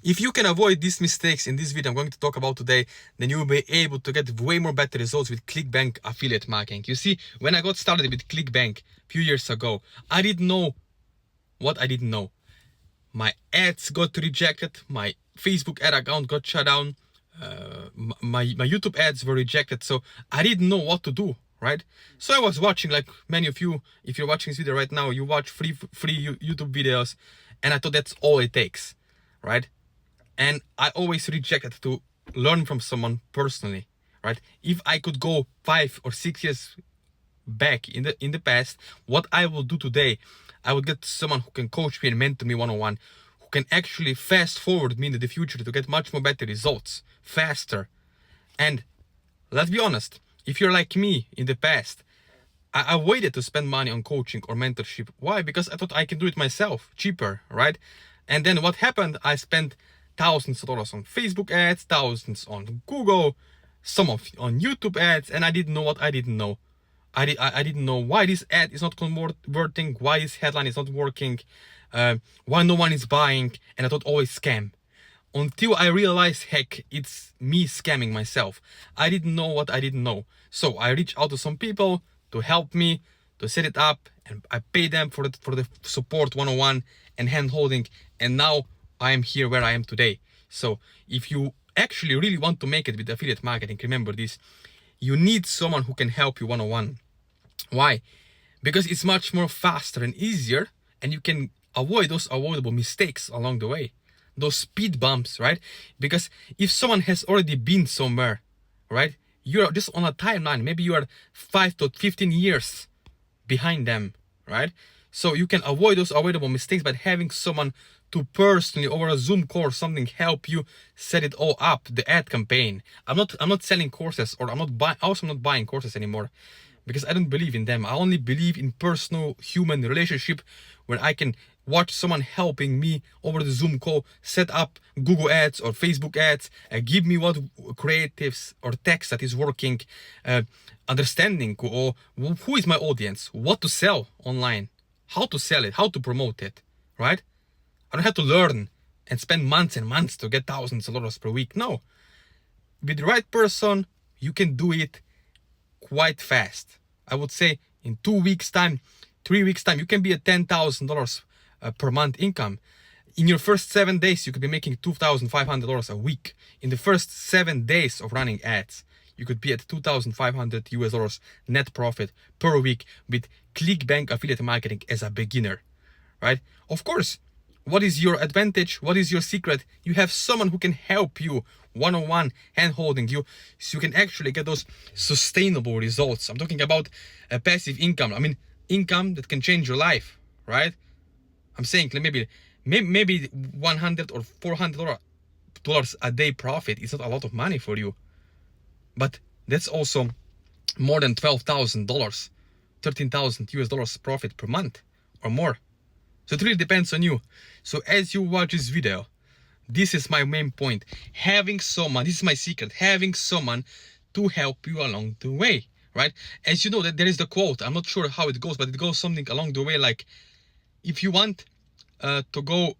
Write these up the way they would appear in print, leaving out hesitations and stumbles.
If you can avoid these mistakes in this video I'm going to talk about today, then you will be able to get way more better results with ClickBank affiliate marketing. You see, when I got started with ClickBank a few years ago, I didn't know what I didn't know. My ads got rejected, my Facebook ad account got shut down, my YouTube ads were rejected, so I didn't know what to do, right? So I was watching, like many of you, if you're watching this video right now, you watch free YouTube videos, and I thought that's all it takes, right? And I always rejected to learn from someone personally, right? If I could go 5 or 6 years back in the past, what I will do today, I would get someone who can coach me and mentor me one-on-one, who can actually fast forward me into the future to get much more better results faster. And let's be honest, if you're like me in the past, I waited to spend money on coaching or mentorship. Why? Because I thought I can do it myself, cheaper, right? And then what happened? I spent thousands of dollars on Facebook ads, thousands on Google, some on YouTube ads, and I didn't know what I didn't know. I didn't know why this ad is not converting, why this headline is not working, why no one is buying, and I thought always scam. Until I realized, heck, it's me scamming myself. I didn't know what I didn't know. So I reached out to some people to help me, to set it up, and I paid them for the support one-on-one and hand-holding, and now I am here where I am today. So if you actually really want to make it with affiliate marketing, remember this, you need someone who can help you one-on-one. Why? Because it's much more faster and easier, and you can avoid those avoidable mistakes along the way, those speed bumps, right? Because if someone has already been somewhere, right, you're just on a timeline, maybe you are 5 to 15 years behind them, right? So you can avoid those avoidable mistakes by having someone to personally, over a Zoom call or something, help you set it all up, the ad campaign. I'm not selling courses, or I'm not buying courses anymore, because I don't believe in them. I only believe in personal human relationship, where I can watch someone helping me over the Zoom call, set up Google ads or Facebook ads, give me what creatives or text that is working, understanding or who is my audience, what to sell online, how to sell it, how to promote it, right? I don't have to learn and spend months and months to get thousands of dollars per week. No. With the right person, you can do it quite fast. I would say in 2 weeks time, 3 weeks time, you can be at $10,000 per month income. In your first 7 days, you could be making $2,500 a week. In the first 7 days of running ads, you could be at $2,500 net profit per week with ClickBank affiliate marketing as a beginner, right? Of course, what is your advantage? What is your secret? You have someone who can help you one-on-one, hand-holding you, so you can actually get those sustainable results. I'm talking about a passive income. I mean, income that can change your life, right? I'm saying maybe $100 or $400 a day profit is not a lot of money for you, but that's also more than $12,000, $13,000 profit per month or more. So it really depends on you. So as you watch this video, this is my main point. Having someone, this is my secret, having someone to help you along the way, right? As you know, that there is the quote, I'm not sure how it goes, but it goes something along the way like, if you want to go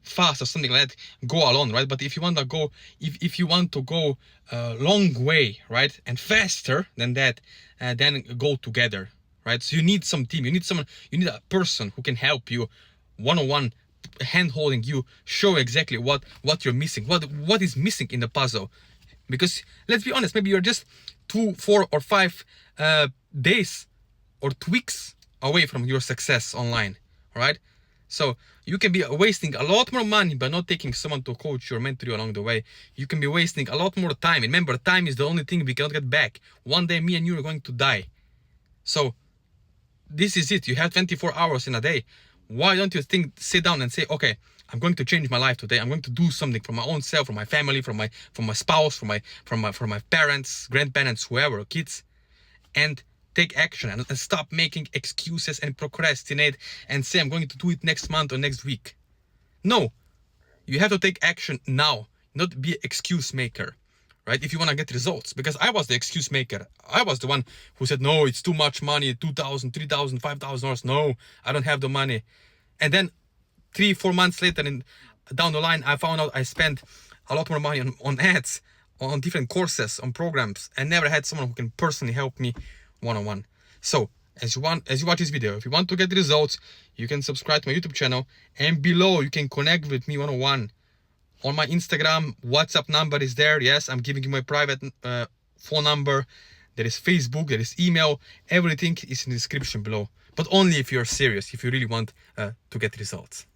fast or something like that, go alone, right? But if you want to go, if you want to go a long way, right, and faster than that, then go together, right? So you need some team, you need someone, you need a person who can help you one-on-one, hand-holding you, show exactly what you're missing, what is missing in the puzzle. Because let's be honest, maybe you're just 2, 4, or 5 days or tweaks away from your success online, right? So you can be wasting a lot more money by not taking someone to coach you or mentor you along the way. You can be wasting a lot more time. Remember, time is the only thing we cannot get back. One day me and you are going to die. So this is it. You have 24 hours in a day. Why don't you sit down and say, okay, I'm going to change my life today. I'm going to do something for my own self, for my family, for my spouse, for my parents, grandparents, whoever, kids, and take action and stop making excuses and procrastinate and say I'm going to do it next month or next week. No, you have to take action now, not be an excuse maker, right? If you want to get results, because I was the excuse maker. I was the one who said, no, it's too much money, $2,000, $3,000, $5,000. No, I don't have the money. And then 3-4 months later, and down the line, I found out I spent a lot more money on ads, on different courses, on programs, and never had someone who can personally help me one-on-one. So as you watch this video, if you want to get results, you can subscribe to my YouTube channel, and below you can connect with me one-on-one. On my Instagram, WhatsApp number is there. Yes, I'm giving you my private phone number. There is Facebook, there is email. Everything is in the description below. But only if you're serious, if you really want to get results.